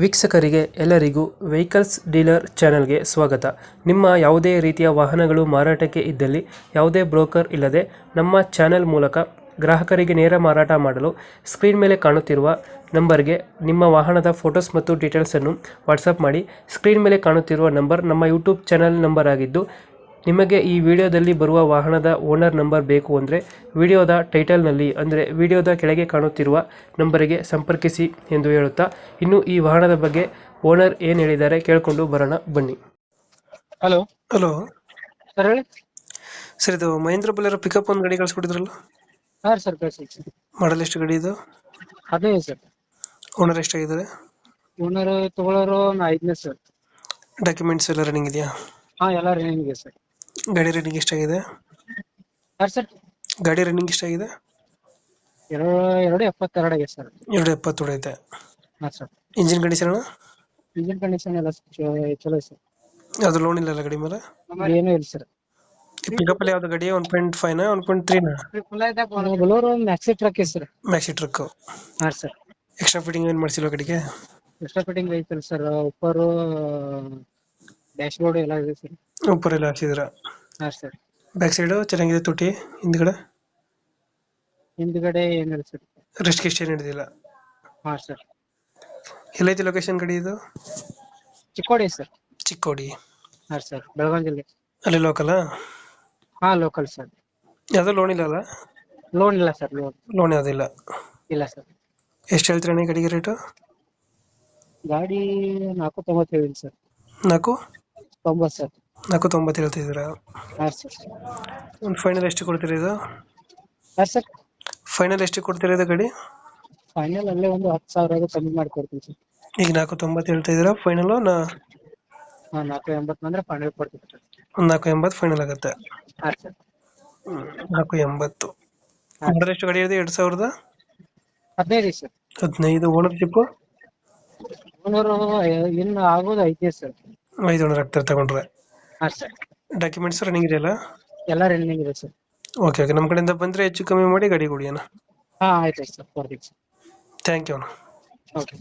ವೀಕ್ಷಕರಿಗೆ ಎಲ್ಲರಿಗೂ vehicles dealer ಚಾನೆಲ್ಗೆ ಸ್ವಾಗತ. ನಿಮ್ಮ ಯಾವುದೇ ರೀತಿಯ ವಾಹನಗಳು ಮಾರಾಟಕ್ಕೆ ಇದ್ದಲ್ಲಿ ಯಾವುದೇ ಬ್ರೋಕರ್ ಇಲ್ಲದೆ ನಮ್ಮ ಚಾನೆಲ್ ಮೂಲಕ ಗ್ರಾಹಕರಿಗೆ ನೇರ ಮಾರಾಟ ಮಾಡಲು ಸ್ಕ್ರೀನ್ ಮೇಲೆ ಕಾಣುತ್ತಿರುವ ನಂಬರ್ಗೆ ನಿಮ್ಮ ವಾಹನದ ಫೋಟೋಸ್ ಮತ್ತು ಡೀಟೇಲ್ಸನ್ನು ವಾಟ್ಸಪ್ ಮಾಡಿ. ಸ್ಕ್ರೀನ್ ಮೇಲೆ ಕಾಣುತ್ತಿರುವ ನಂಬರ್ ನಮ್ಮ ಯೂಟ್ಯೂಬ್ ಚಾನೆಲ್ ನಂಬರ್ ಆಗಿದ್ದು, ನಿಮಗೆ ಈ ವಿಡಿಯೋದಲ್ಲಿ ಬರುವ ವಾಹನದ ಓನರ್ ನಂಬರ್ ಬೇಕು ಅಂದರೆ ವಿಡಿಯೋದ ಟೈಟಲ್ನಲ್ಲಿ ಅಂದರೆ ವಿಡಿಯೋದ ಕೆಳಗೆ ಕಾಣುತ್ತಿರುವ ನಂಬರಿಗೆ ಸಂಪರ್ಕಿಸಿ ಎಂದು ಹೇಳುತ್ತಾ, ಇನ್ನು ಈ ವಾಹನದ ಬಗ್ಗೆ ಓನರ್ ಏನು ಹೇಳಿದ್ದಾರೆ ಕೇಳಿಕೊಂಡು ಬರೋಣ ಬನ್ನಿ. ಹಲೋ ಹಲೋ ಸರ್, ಹೇಳಿ. ಸರ್, ಇದು ಮಹೇಂದ್ರ ಬೊಲೆರೋ ಪಿಕಪ್ ಒಂದು ಗಾಡಿ ಕಳಿಸ್ಕೊಟ್ಟಿದ್ರಲ್ಲ, ಹಾಂ ಸರ್, ಕಳಿಸಿ. ಮಾಡಲ್ ಎಷ್ಟು ಗಾಡಿ ಇದು? 15 ಸರ್. ಓನರ್ ಎಷ್ಟಾಗಿದ್ದಾರೆ? ಓನರ್ ತಗೊಳ್ಳೋರು 5ನೇ ಸರ್. ಡಾಕ್ಯುಮೆಂಟ್ಸ್ ಎಲ್ಲ ರನ್ನಿಂಗ್ ಇದೆಯಾ? ಹಾಂ, ಎಲ್ಲ ರನ್ನಿಂಗ್ ಇದೆ ಸರ್. ಗಾಡಿ ರನ್ನಿಂಗ್ ಎಷ್ಟಾಗಿದೆ? ಹಾಂ ಸರ್, ಗಾಡಿ ರನ್ನಿಂಗ್ ಎಷ್ಟಾಗಿದೆ? 272 ಆಗಿದೆ ಸರ್. 270 ಹೊಡೈತೆ. ಹಾಂ sir. Engine condition? Engine condition ಎಲ್ಲ ಚಲೋ ಸರ್. ಅದು ಲೋನ್ ಇಲ್ಲ ಗಾಡಿ ಮೇಲೆ? ಏನೂ ಇಲ್ಲ ಸರ್. ಪಿಕಪ್ ಅಲ್ಲಿ ಯಾವ್ದು ಗಾಡಿ? 1.5 1.3 ಬೊಲೋರೋ ಮ್ಯಾಕ್ಸಿ ಟ್ರಕ್ ಇದೆ ಸರ್. Maxi truck. ಹಾಂ ಸರ್. ಎಕ್ಸ್ಟ್ರಾ ಫಿಟ್ಟಿಂಗ್ ಏನು ಮಾಡಿಸಿಲ್ಲ ಗಾಡಿಗೆ? ಎಕ್ಸ್ಟ್ರಾ ಫಿಟ್ಟಿಂಗ್ ಐತಲ್ಲ ಸರ್. ಉಪ್ಪರು ಡ್ಯಾಶ್ ಬೋರ್ಡ್ ಎಲ್ಲ ಇದೆ ಸರ್. ಉಪ್ಪರ್ ಎಲ್ಲ ಹಾಕ್ಸಿದ್ರ? ಹಾಂ ಸರ್. ಬ್ಯಾಕ್ ಸೈಡ್ ಚೆನ್ನಾಗಿದೆ, ತೊಟ್ಟಿ ಹಿಂದ್ಗಡೆ ಹಿಂದ್ಗಡೆ ಏನಿಲ್ಲ ಸರ್. ರೆಸ್ಟ್ ಗಿಸ್ಟ್ ಏನು ಹಿಡಿದಿಲ್ಲ? ಹಾಂ ಸರ್. ಎಲ್ಲೈತಿ ಲೊಕೇಶನ್ ಗಾಡಿ ಇದು? ಚಿಕ್ಕೋಡಿ ಸರ್. ಚಿಕ್ಕೋಡಿ. ಹಾಂ ಸರ್, ಬೆಳಗಾವಿ ಜಿಲ್ಲೆ. ಅಲ್ಲಿ ಲೋಕಲ್? ಹಾಂ, ಲೋಕಲ್ ಸರ್. ಯಾವ್ದು ಲೋನ್ ಇಲ್ಲ ಅಲ್ಲ? ಲೋನ್ ಇಲ್ಲ ಸರ್. ಲೋನ್ ಯಾವ್ದಿಲ್ಲ? ಇಲ್ಲ ಸರ್. ಎಷ್ಟು ಹೇಳ್ತೀರಾ ಗಾಡಿಗೆ ರೇಟು? ಗಾಡಿ 490 ಸರ್. 490 ಸರ್. 490 ಹೇಳ್ತಿದ್ದೀರಾ? ಹಾಂ ಸರ್. ಒಂದು ಫೈನಲ್ ಎಷ್ಟು ಕೊಡ್ತೀರಾ ಇದು? ಹಾಂ ಸರ್. ಫೈನಲ್ ಎಷ್ಟು ಕೊಡ್ತೀರಾ ಇದು ಗಾಡಿ? ಫೈನಲ್ ಅಲ್ಲೇ ಒಂದು 10,000 ಕಮ್ಮಿ ಮಾಡಿ ಕೊಡ್ತೀನಿ ಸರ್. ಈಗ 490 ಹೇಳ್ತಾ ಇದ್ದೀರಾ, ಫೈನಲ್ ಹಾಂ, 480 ಅಂದ್ರೆ ಫೈನಲ್ ಕೊಡ್ತೀನಿ ಸರ್. ಒಂದು 480 ಫೈನಲ್ ಆಗುತ್ತೆ. ಹಾಂ ಸರ್. 480. ಹಾಂ. ಮಾಡಲ್ ಎಷ್ಟು ಗಾಡಿ ಇದೆ? 15 ಸರ್. 2015. ಓನರ್ಶಿಪ್? ಓನರು ಇನ್ನು ಆಗೋದು 5 ಸರ್. 5 ಓನರ್ ಆಗ್ತಾರೆ ತಗೊಂಡ್ರೆ. ಹಾಂ ಸರ್. ಡಾಕ್ಯುಮೆಂಟ್ಸ್ ರನ್ನಿಂಗ್ ಇದೆಯಲ್ಲ? ಎಲ್ಲ ರನ್ನಿಂಗ್ ಇದೆ ಸರ್. ಓಕೆ ಓಕೆ, ನಮ್ಮ ಕಡೆಯಿಂದ ಬಂದರೆ ಹೆಚ್ಚು ಕಮ್ಮಿ ಮಾಡಿ ಗಾಡಿ ಕೊಡಿ ಅಣ್ಣ. ಹಾಂ, ಆಯ್ತು ಸರ್, ಕೊಡ್ತೀನಿ ಸರ್. ಥ್ಯಾಂಕ್ ಯು ಅಣ್ಣ. ಓಕೆ.